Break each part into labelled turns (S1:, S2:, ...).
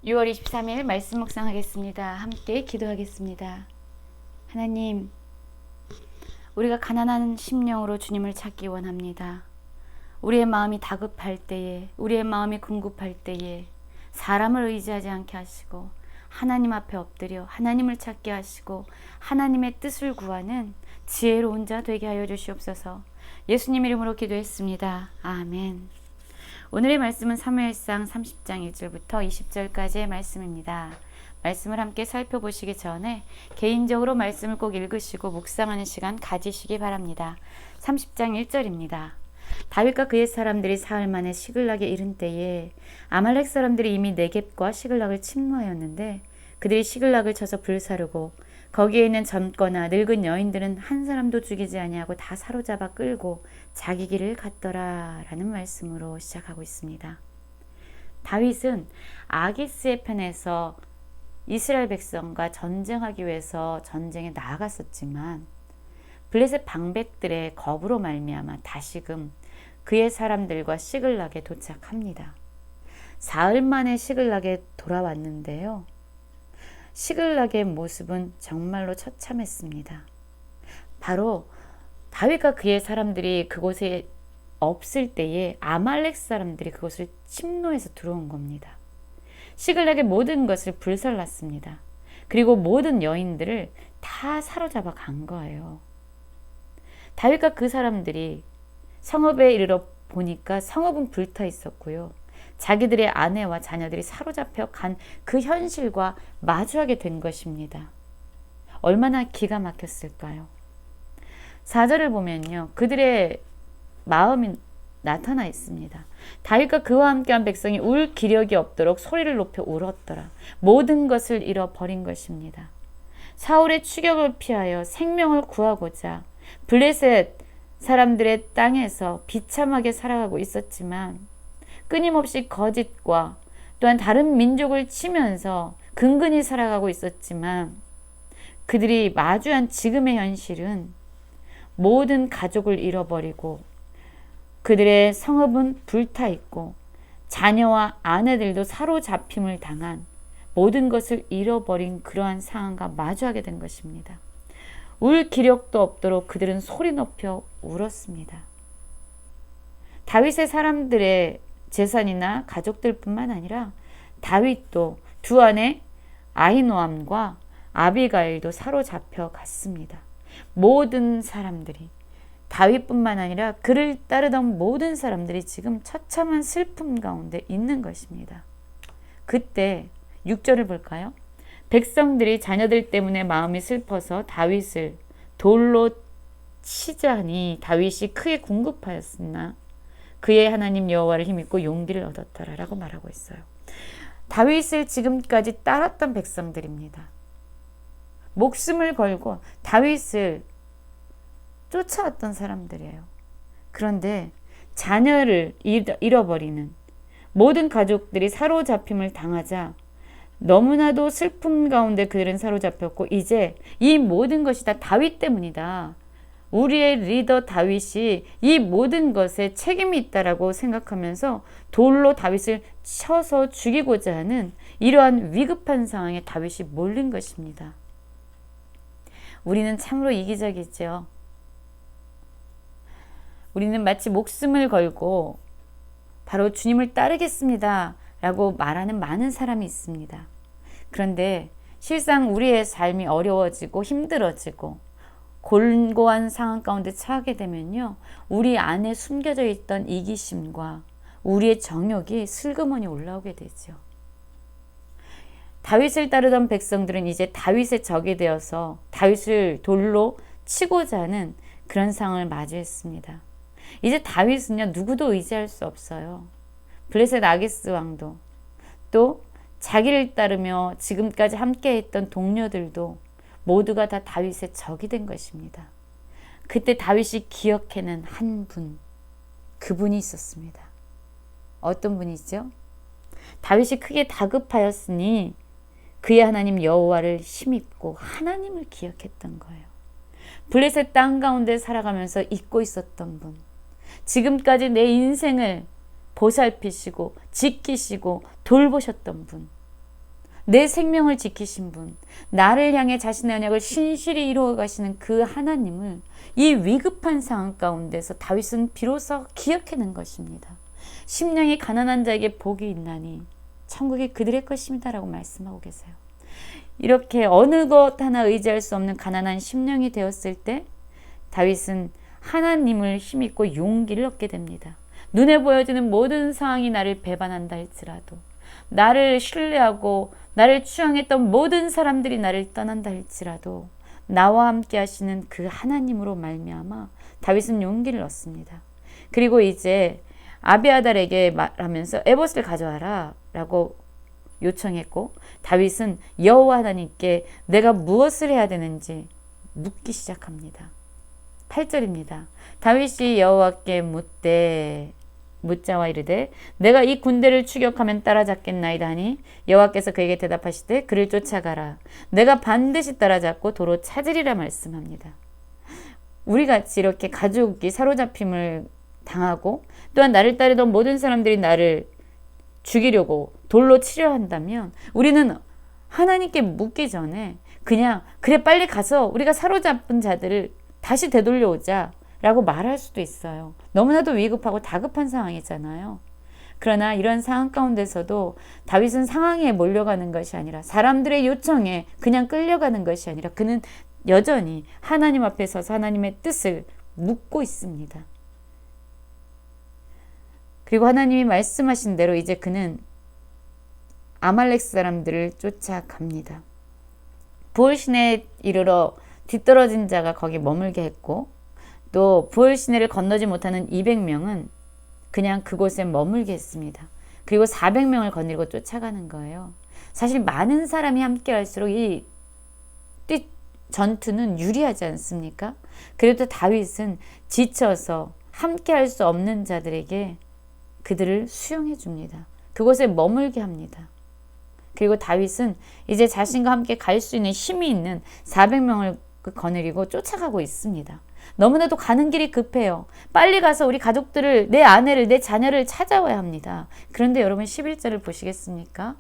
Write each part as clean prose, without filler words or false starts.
S1: 6월 23일 말씀 묵상하겠습니다. 함께 기도하겠습니다. 하나님, 우리가 가난한 심령으로 주님을 찾기 원합니다. 우리의 마음이 다급할 때에, 우리의 마음이 궁급할 때에 사람을 의지하지 않게 하시고 하나님 앞에 엎드려 하나님을 찾게 하시고 하나님의 뜻을 구하는 지혜로운 자 되게 하여 주시옵소서. 예수님 이름으로 기도했습니다. 아멘. 오늘의 말씀은 사무엘상 30장 1절부터 20절까지의 말씀입니다. 말씀을 함께 살펴보시기 전에 개인적으로 말씀을 꼭 읽으시고 묵상하는 시간 가지시기 바랍니다. 30장 1절입니다. 다윗과 그의 사람들이 사흘 만에 시글락에 이른 때에 아말렉 사람들이 이미 네겝과 시글락을 침노하였는데 그들이 시글락을 쳐서 불사르고 거기에 있는 젊거나 늙은 여인들은 한 사람도 죽이지 아니하고 다 사로잡아 끌고 자기 길을 갔더라 라는 말씀으로 시작하고 있습니다. 다윗은 아기스의 편에서 이스라엘 백성과 전쟁하기 위해서 전쟁에 나아갔었지만 블레셋 방백들의 겁으로 말미암아 다시금 그의 사람들과 시글락에 도착합니다. 사흘 만에 시글락에 돌아왔는데요. 시글락의 모습은 정말로 처참했습니다. 바로 다윗과 그의 사람들이 그곳에 없을 때에 아말렉 사람들이 그곳을 침노해서 들어온 겁니다. 시글락의 모든 것을 불살랐습니다. 그리고 모든 여인들을 다 사로잡아 간 거예요. 다윗과 그 사람들이 성읍에 이르러 보니까 성읍은 불타 있었고요. 자기들의 아내와 자녀들이 사로잡혀 간 그 현실과 마주하게 된 것입니다. 얼마나 기가 막혔을까요? 4절을 보면요. 그들의 마음이 나타나 있습니다. 다윗과 그와 함께한 백성이 울 기력이 없도록 소리를 높여 울었더라. 모든 것을 잃어버린 것입니다. 사울의 추격을 피하여 생명을 구하고자 블레셋 사람들의 땅에서 비참하게 살아가고 있었지만 끊임없이 거짓과 또한 다른 민족을 치면서 근근히 살아가고 있었지만 그들이 마주한 지금의 현실은 모든 가족을 잃어버리고 그들의 성읍은 불타 있고 자녀와 아내들도 사로잡힘을 당한 모든 것을 잃어버린 그러한 상황과 마주하게 된 것입니다. 울 기력도 없도록 그들은 소리 높여 울었습니다. 다윗의 사람들의 재산이나 가족들뿐만 아니라 다윗도 두 아내 아히노암과 아비가일도 사로잡혀 갔습니다. 모든 사람들이 다윗뿐만 아니라 그를 따르던 모든 사람들이 지금 처참한 슬픔 가운데 있는 것입니다. 그때 6절을 볼까요? 백성들이 자녀들 때문에 마음이 슬퍼서 다윗을 돌로 치자 하니 다윗이 크게 궁급하였으나 그의 하나님 여호와를 힘입고 용기를 얻었더라 라고 말하고 있어요. 다윗을 지금까지 따랐던 백성들입니다. 목숨을 걸고 다윗을 쫓아왔던 사람들이에요. 그런데 자녀를 잃어버리는 모든 가족들이 사로잡힘을 당하자 너무나도 슬픔 가운데 그들은 사로잡혔고 이제 이 모든 것이 다 다윗 때문이다. 우리의 리더 다윗이 이 모든 것에 책임이 있다라고 생각하면서 돌로 다윗을 쳐서 죽이고자 하는 이러한 위급한 상황에 다윗이 몰린 것입니다. 우리는 참으로 이기적이죠. 우리는 마치 목숨을 걸고 바로 주님을 따르겠습니다 라고 말하는 많은 사람이 있습니다. 그런데 실상 우리의 삶이 어려워지고 힘들어지고 곤고한 상황 가운데 처하게 되면요. 우리 안에 숨겨져 있던 이기심과 우리의 정욕이 슬그머니 올라오게 되죠. 다윗을 따르던 백성들은 이제 다윗의 적이 되어서 다윗을 돌로 치고자 하는 그런 상황을 마주했습니다. 이제 다윗은요. 누구도 의지할 수 없어요. 블레셋 아기스 왕도 또 자기를 따르며 지금까지 함께했던 동료들도 모두가 다 다윗의 적이 된 것입니다. 그때 다윗이 기억해낸 한 분, 그분이 있었습니다. 어떤 분이죠? 다윗이 크게 다급하였으니 그의 하나님 여호와를 힘입고 하나님을 기억했던 거예요. 블레셋 땅 가운데 살아가면서 잊고 있었던 분, 지금까지 내 인생을 보살피시고 지키시고 돌보셨던 분, 내 생명을 지키신 분, 나를 향해 자신의 언약을 신실히 이루어 가시는 그 하나님을 이 위급한 상황 가운데서 다윗은 비로소 기억해낸 것입니다. 심령이 가난한 자에게 복이 있나니 천국이 그들의 것입니다 라고 말씀하고 계세요. 이렇게 어느 것 하나 의지할 수 없는 가난한 심령이 되었을 때 다윗은 하나님을 힘입고 용기를 얻게 됩니다. 눈에 보여지는 모든 상황이 나를 배반한다 할지라도, 나를 신뢰하고 나를 추앙했던 모든 사람들이 나를 떠난다 할지라도 나와 함께 하시는 그 하나님으로 말미암아 다윗은 용기를 얻습니다. 그리고 이제 아비아달에게 말하면서 에봇을 가져와라 라고 요청했고, 다윗은 여호와 하나님께 내가 무엇을 해야 되는지 묻기 시작합니다. 8절입니다. 다윗이 여호와께 묻자와 이르되 내가 이 군대를 추격하면 따라잡겠나이다 하니 여호와께서 그에게 대답하시되 그를 쫓아가라. 내가 반드시 따라잡고 도로 찾으리라 말씀합니다. 우리같이 이렇게 가족이 사로잡힘을 당하고 또한 나를 따르던 모든 사람들이 나를 죽이려고 돌로 치려 한다면 우리는 하나님께 묻기 전에 그냥 그래 빨리 가서 우리가 사로잡은 자들을 다시 되돌려오자 라고 말할 수도 있어요. 너무나도 위급하고 다급한 상황이잖아요. 그러나 이런 상황 가운데서도 다윗은 상황에 몰려가는 것이 아니라 사람들의 요청에 그냥 끌려가는 것이 아니라 그는 여전히 하나님 앞에 서서 하나님의 뜻을 묻고 있습니다. 그리고 하나님이 말씀하신 대로 이제 그는 아말렉 사람들을 쫓아갑니다. 부올시내에 이르러 뒤떨어진 자가 거기 머물게 했고 또 부올시내를 건너지 못하는 200명은 그냥 그곳에 머물게 했습니다. 그리고 400명을 거느리고 쫓아가는 거예요. 사실 많은 사람이 함께 할수록 이 전투는 유리하지 않습니까? 그래도 다윗은 지쳐서 함께 할 수 없는 자들에게 그들을 수용해 줍니다. 그곳에 머물게 합니다. 그리고 다윗은 이제 자신과 함께 갈 수 있는 힘이 있는 400명을 거느리고 쫓아가고 있습니다. 너무나도 가는 길이 급해요. 빨리 가서 우리 가족들을, 내 아내를, 내 자녀를 찾아와야 합니다. 그런데 여러분 11절을 보시겠습니까?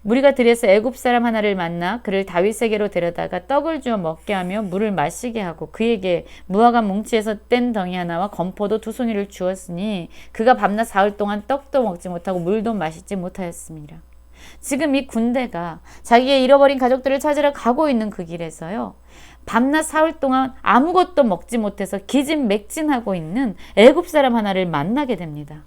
S1: 무리가 들에서 애굽 사람 하나를 만나 그를 다윗에게로 데려다가 떡을 주어 먹게 하며 물을 마시게 하고 그에게 무화과 뭉치에서 뗀 덩이 하나와 건포도 2송이를 주었으니 그가 밤낮 사흘 동안 떡도 먹지 못하고 물도 마시지 못하였습니다. 지금 이 군대가 자기의 잃어버린 가족들을 찾으러 가고 있는 그 길에서요, 밤낮 사흘 동안 아무것도 먹지 못해서 기진맥진하고 있는 애굽 사람 하나를 만나게 됩니다.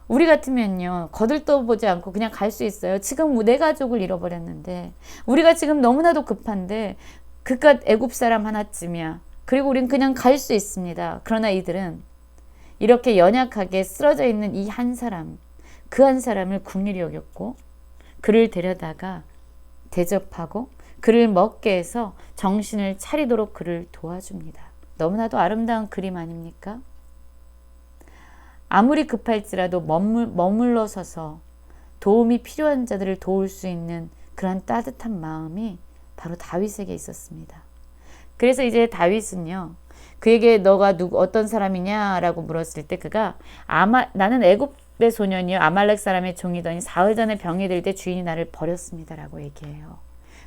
S1: 우리 같으면요, 거들떠보지 않고 그냥 갈 수 있어요. 지금 내 가족을 잃어버렸는데, 우리가 지금 너무나도 급한데 그깟 애굽 사람 하나쯤이야. 그리고 우린 그냥 갈 수 있습니다. 그러나 이들은 이렇게 연약하게 쓰러져 있는 이 한 사람, 그 한 사람을 긍휼히 여겼고 그를 데려다가 대접하고 그를 먹게 해서 정신을 차리도록 그를 도와줍니다. 너무나도 아름다운 그림 아닙니까? 아무리 급할지라도 머물러 서서 도움이 필요한 자들을 도울 수 있는 그런 따뜻한 마음이 바로 다윗에게 있었습니다. 그래서 이제 다윗은요, 그에게 너가 어떤 사람이냐라고 물었을 때 그가 나는 애굽의 소년이요 아말렉 사람의 종이더니 사흘 전에 병이 들 때 주인이 나를 버렸습니다 라고 얘기해요.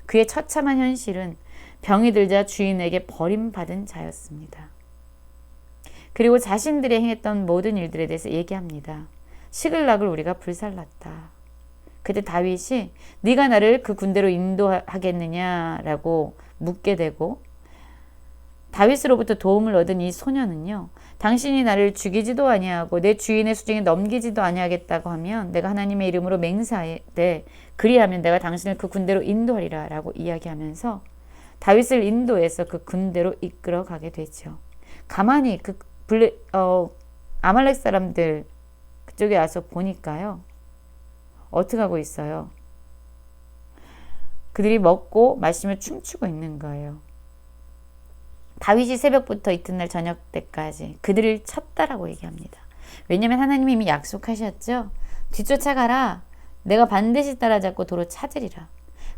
S1: 그의 처참한 현실은 병이 들자 주인에게 버림받은 자였습니다. 그리고 자신들이 행했던 모든 일들에 대해서 얘기합니다. 시글락을 우리가 불살랐다. 그때 다윗이 네가 나를 그 군대로 인도하겠느냐라고 묻게 되고, 다윗으로부터 도움을 얻은 이 소년은요, 당신이 나를 죽이지도 아니하고 내 주인의 수중에 넘기지도 아니하겠다고 하면 내가 하나님의 이름으로 맹세하되 그리하면 내가 당신을 그 군대로 인도하리라 라고 이야기하면서 다윗을 인도해서 그 군대로 이끌어 가게 되죠. 가만히 아말렉 사람들 그쪽에 와서 보니까요, 어떻게 하고 있어요? 그들이 먹고 마시며 춤추고 있는 거예요. 다윗이 새벽부터 이튿날 저녁 때까지 그들을 쳤다라고 얘기합니다. 왜냐하면 하나님이 이미 약속하셨죠. 뒤쫓아가라. 내가 반드시 따라잡고 도로 찾으리라.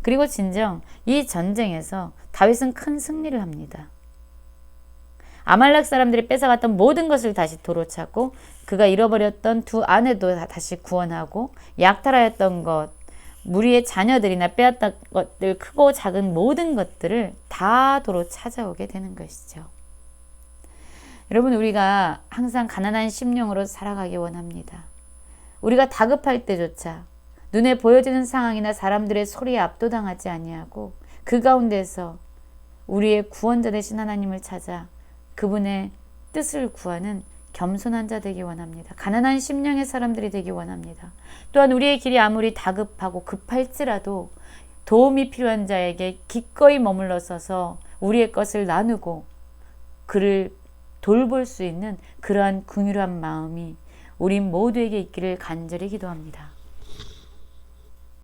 S1: 그리고 진정 이 전쟁에서 다윗은 큰 승리를 합니다. 아말렉 사람들이 뺏어갔던 모든 것을 다시 도로 찾고 그가 잃어버렸던 두 아내도 다시 구원하고 약탈하였던 것, 우리의 자녀들이나 빼앗던 것들, 크고 작은 모든 것들을 다 도로 찾아오게 되는 것이죠. 여러분, 우리가 항상 가난한 심령으로 살아가기 원합니다. 우리가 다급할 때조차 눈에 보여지는 상황이나 사람들의 소리에 압도당하지 아니하고 그 가운데서 우리의 구원자 되신 하나님을 찾아 그분의 뜻을 구하는 겸손한 자 되기 원합니다. 가난한 심령의 사람들이 되기 원합니다. 또한 우리의 길이 아무리 다급하고 급할지라도 도움이 필요한 자에게 기꺼이 머물러 서서 우리의 것을 나누고 그를 돌볼 수 있는 그러한 긍휼한 마음이 우리 모두에게 있기를 간절히 기도합니다.